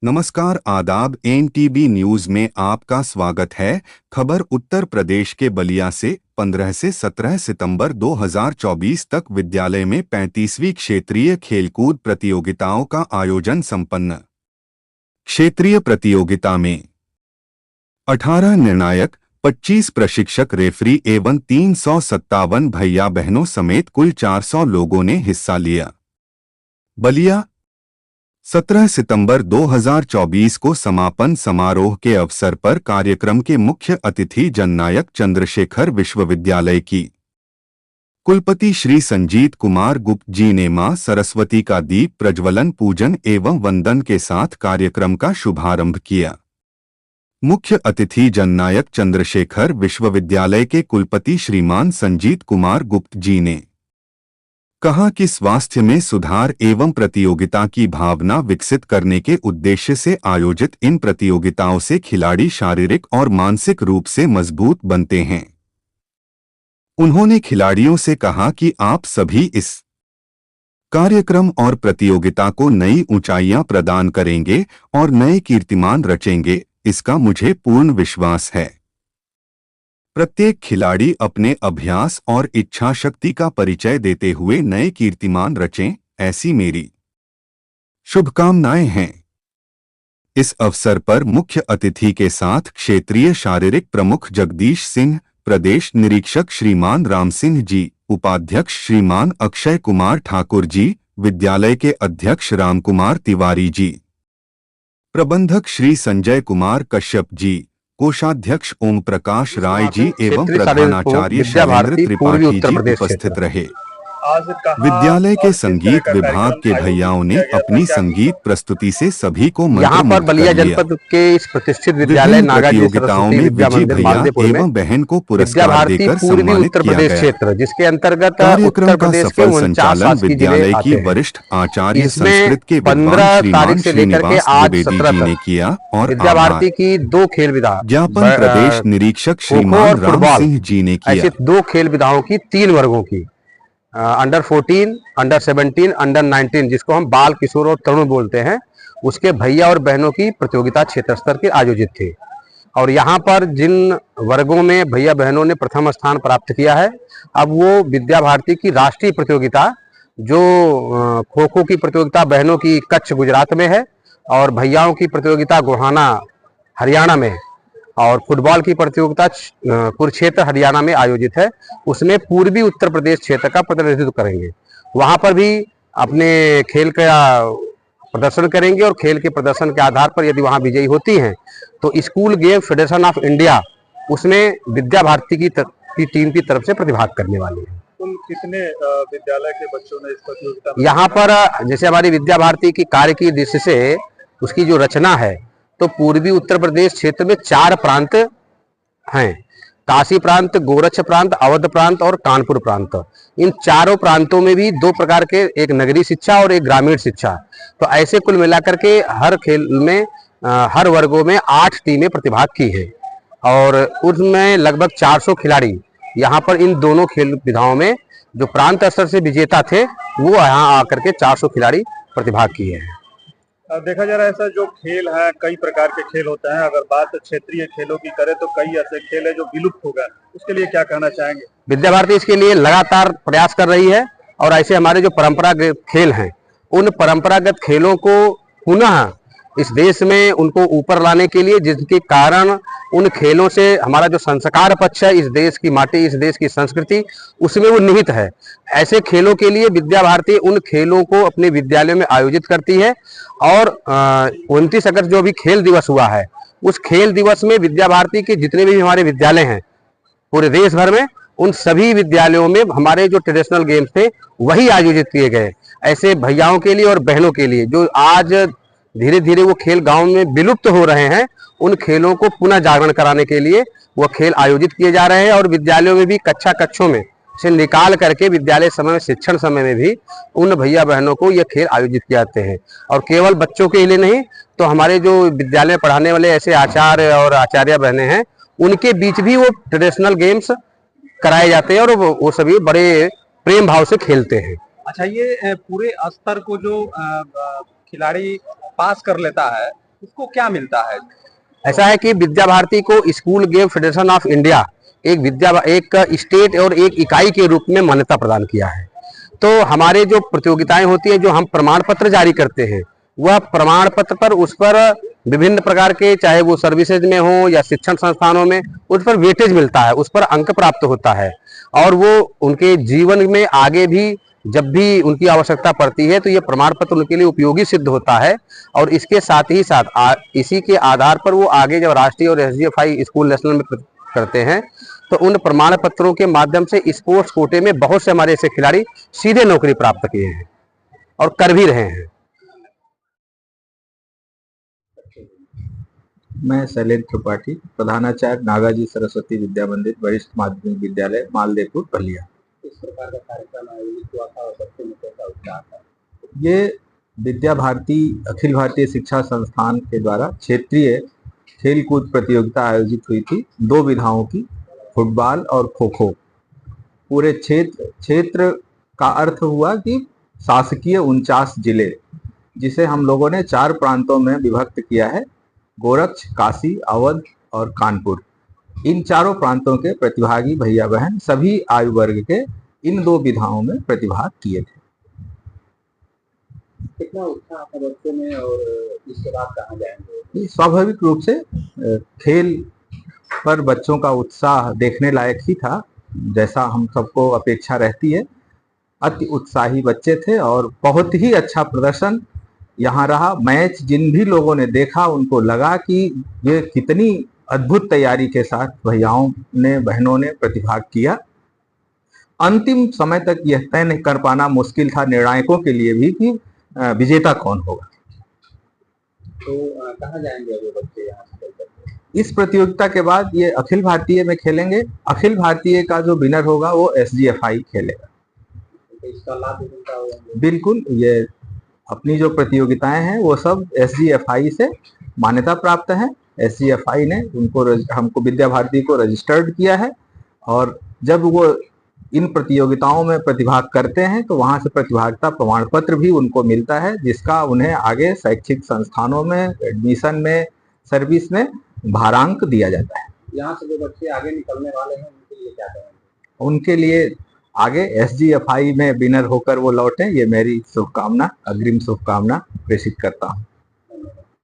नमस्कार, आदाब। NTV news में आपका स्वागत है। खबर उत्तर प्रदेश के बलिया से 15 से 17 सितंबर 2024 तक विद्यालय में 35वीं क्षेत्रीय खेलकूद प्रतियोगिताओं का आयोजन संपन्न। क्षेत्रीय प्रतियोगिता में 18 निर्णायक, 25 प्रशिक्षक, रेफरी एवं 357 भैया बहनों समेत कुल 400 लोगों ने हिस्सा लिया। बलिया 17 सितंबर 2024 को समापन समारोह के अवसर पर कार्यक्रम के मुख्य अतिथि जननायक चंद्रशेखर विश्वविद्यालय की कुलपति श्री संजीत कुमार गुप्त जी ने मां सरस्वती का दीप प्रज्वलन, पूजन एवं वंदन के साथ कार्यक्रम का शुभारंभ किया। मुख्य अतिथि जननायक चंद्रशेखर विश्वविद्यालय के कुलपति श्रीमान संजीत कुमार गुप्त जी ने कहा कि स्वास्थ्य में सुधार एवं प्रतियोगिता की भावना विकसित करने के उद्देश्य से आयोजित इन प्रतियोगिताओं से खिलाड़ी शारीरिक और मानसिक रूप से मजबूत बनते हैं। उन्होंने खिलाड़ियों से कहा कि आप सभी इस कार्यक्रम और प्रतियोगिता को नई ऊंचाइयां प्रदान करेंगे और नए कीर्तिमान रचेंगे, इसका मुझे पूर्ण विश्वास है। प्रत्येक खिलाड़ी अपने अभ्यास और इच्छा शक्ति का परिचय देते हुए नए कीर्तिमान रचें, ऐसी मेरी शुभकामनाएं हैं। इस अवसर पर मुख्य अतिथि के साथ क्षेत्रीय शारीरिक प्रमुख जगदीश सिंह, प्रदेश निरीक्षक श्रीमान राम सिंह जी, उपाध्यक्ष श्रीमान अक्षय कुमार ठाकुर जी, विद्यालय के अध्यक्ष राम कुमार तिवारी जी, प्रबंधक श्री संजय कुमार कश्यप जी, कोषाध्यक्ष ओम प्रकाश राय जी एवं प्रधानाचार्य शैलेंद्र त्रिपाठी जी उपस्थित रहे। विद्यालय के संगीत विभाग के भैयाओं ने अपनी संगीत प्रस्तुति से सभी को यहाँ पर बलिया जनपद के इस प्रतिष्ठित विद्यालय प्रतियोगिताओं में विजयी भैया एवं बहन को पुरस्कार देकर सम्मानित किया गया। क्षेत्र जिसके अंतर्गत कार्यक्रम का सफल संचालन विद्यालय की वरिष्ठ आचार्य संस्कृत के 15 तारीख से लेकर के आज 17 जी ने किया और विद्या भारती की 2 खेल विधा ज्ञापन प्रदेश निरीक्षक श्रीमान राम सिंह जी ने किया। ऐसे 2 खेल विधाओं की 3 वर्गों की अंडर 14, अंडर 17, अंडर 19, जिसको हम बाल, किशोर और तरुण बोलते हैं, उसके भैया और बहनों की प्रतियोगिता क्षेत्र स्तर की आयोजित थी। और यहाँ पर जिन वर्गों में भैया बहनों ने प्रथम स्थान प्राप्त किया है, अब वो विद्या भारती की राष्ट्रीय प्रतियोगिता, जो खो खो की प्रतियोगिता बहनों की कच्छ गुजरात में है और भैयाओं की प्रतियोगिता गोहाना हरियाणा में, और फुटबॉल की प्रतियोगिता कुरुक्षेत्र हरियाणा में आयोजित है, उसमें पूर्वी उत्तर प्रदेश क्षेत्र का प्रतिनिधित्व करेंगे। वहां पर भी अपने खेल का प्रदर्शन करेंगे और खेल के प्रदर्शन के आधार पर यदि वहां विजयी होती हैं तो school game federation of India उसमें विद्या भारती की टीम की तरफ से प्रतिभाग करने वाली है। कुल कितने विद्यालय के बच्चों ने इस प्रतियोगिता में? यहाँ पर जैसे हमारी विद्या भारती की कार्य की दृष्टि से उसकी जो रचना है, तो पूर्वी उत्तर प्रदेश क्षेत्र में 4 प्रांत हैं, काशी प्रांत, गोरक्ष प्रांत, अवध प्रांत और कानपुर प्रांत। इन चारों प्रांतों में भी 2 प्रकार के, एक नगरीय शिक्षा और एक ग्रामीण शिक्षा। तो ऐसे कुल मिलाकर के हर खेल में हर वर्गों में 8 टीमें प्रतिभाग की है और उसमें लगभग 400 खिलाड़ी यहाँ पर इन दोनों खेल विधाओं में जो प्रांत स्तर से विजेता थे वो यहाँ आकर के 400 खिलाड़ी प्रतिभाग किए हैं। देखा जा रहा है ऐसा जो खेल है, कई प्रकार के खेल होते हैं। अगर बात क्षेत्रीय खेलों की करें तो कई ऐसे खेल है जो विलुप्त हो गए, उसके लिए क्या कहना चाहेंगे? विद्या भारती इसके लिए लगातार प्रयास कर रही है और ऐसे हमारे जो परंपरागत खेल हैं, उन परंपरागत खेलों को पुनः इस देश में उनको ऊपर लाने के लिए, जिसके कारण उन खेलों से हमारा जो संस्कार पक्ष है, इस देश की माटी, इस देश की संस्कृति, उसमें वो निहित है। ऐसे खेलों के लिए विद्या भारती उन खेलों को अपने विद्यालयों में आयोजित करती है और 29 अगस्त जो भी खेल दिवस हुआ है, उस खेल दिवस में विद्या भारती के जितने भी हमारे विद्यालय हैं पूरे देश भर में, उन सभी विद्यालयों में हमारे जो ट्रेडिशनल गेम्स थे वही आयोजित किए गए। ऐसे भैयाओं के लिए और बहनों के लिए जो आज धीरे धीरे वो खेल गांव में विलुप्त हो रहे हैं, उन खेलों को पुनः जागरण कराने के लिए वो खेल आयोजित किए जा रहे हैं और विद्यालयों में भी कक्षों में से निकाल करके विद्यालय समय में, शिक्षण समय में भी उन भैया बहनों को ये खेल आयोजित किए जाते हैं। और केवल बच्चों के लिए नहीं, तो हमारे जो विद्यालय पढ़ाने वाले ऐसे आचार्य और आचार्य बहनें हैं, उनके बीच भी वो ट्रेडिशनल गेम्स कराए जाते हैं और वो सभी बड़े प्रेम भाव से खेलते हैं। अच्छा, ये पूरे स्तर को जो खिलाड़ी पास कर लेता है उसको क्या मिलता है? ऐसा है कि विद्या भारती को school game federation of India एक स्टेट और एक इकाई के रूप में मान्यता प्रदान किया है। तो हमारे जो प्रतियोगिताएं होती है, जो हम प्रमाण पत्र जारी करते हैं, वह प्रमाण पत्र पर उस पर विभिन्न प्रकार के, चाहे वो सर्विसेज में हो या शिक्षण संस्थानों में, उस पर वेटेज मिलता है, उस पर अंक प्राप्त होता है और वो उनके जीवन में आगे भी जब भी उनकी आवश्यकता पड़ती है तो ये प्रमाण पत्र उनके लिए उपयोगी सिद्ध होता है। और इसके साथ ही साथ इसी के आधार पर वो आगे जब राष्ट्रीय और SGFI स्कूल नेशनल में करते हैं तो उन प्रमाण पत्रों के माध्यम से स्पोर्ट्स कोटे में बहुत से हमारे ऐसे खिलाड़ी सीधे नौकरी प्राप्त किए हैं और कर भी रहे हैं। मैं शैलेंद्र त्रिपाठी, प्रधानाचार्य नागाजी सरस्वती विद्या मंदिर वरिष्ठ माध्यमिक विद्यालय मालदेपुर बलिया। इस प्रकार का कार्यक्रम आयोजित हुआ था और बच्चों में कैसा उत्साह था? ये विद्या भारती अखिल भारतीय शिक्षा संस्थान के द्वारा क्षेत्रीय खेल कूद प्रतियोगिता आयोजित हुई थी, 2 विधाओं की, फुटबॉल और खो खो। पूरे क्षेत्र का अर्थ हुआ कि शासकीय 49 जिले, जिसे हम लोगों ने 4 प्रांतों में विभक्त किया है, गोरक्ष, काशी, अवध और कानपुर। इन चारों प्रांतों के प्रतिभागी भैया बहन सभी आयु वर्ग के इन 2 विधाओं में प्रतिभाग किए थे। कितना उत्साह था बच्चों में और इसके बाद कहाँ जाएंगे? स्वाभाविक रूप से खेल पर बच्चों का उत्साह देखने लायक ही था, जैसा हम सबको अपेक्षा रहती है। अति उत्साही बच्चे थे और बहुत ही अच्छा प्रदर्शन यहाँ रहा। मैच जिन भी लोगों ने देखा उनको लगा कि ये कितनी अद्भुत तैयारी के साथ भैयाओं ने, बहनों ने प्रतिभाग किया। अंतिम समय तक यह तय नहीं कर पाना मुश्किल था निर्णायकों के लिए भी कि विजेता कौन होगा। तो कहाँ जाएंगे वो बच्चे यहाँ से? इस प्रतियोगिता के बाद ये अखिल भारतीय में खेलेंगे। अखिल भारतीय का जो विनर होगा वो SGFI खेलेगा। तो इसका लाभ भी मिलता होगा? बिल्कुल, ये अपनी जो प्रतियोगिताएं हैं वो सब SGFI से मान्यता प्राप्त है। SGFI ने हमको विद्या भारती को रजिस्टर्ड किया है और जब वो इन प्रतियोगिताओं में प्रतिभाग करते हैं तो वहां से प्रतिभागिता प्रमाण पत्र भी उनको मिलता है, जिसका उन्हें आगे शैक्षिक संस्थानों में, एडमिशन में, सर्विस में भारांक दिया जाता है। यहाँ से जो बच्चे आगे निकलने वाले हैं उनके लिए क्या करेंगे? उनके लिए आगे SGFI में विनर होकर वो लौटें, ये मेरी शुभकामना, अग्रिम शुभकामना प्रेषित करता हूँ।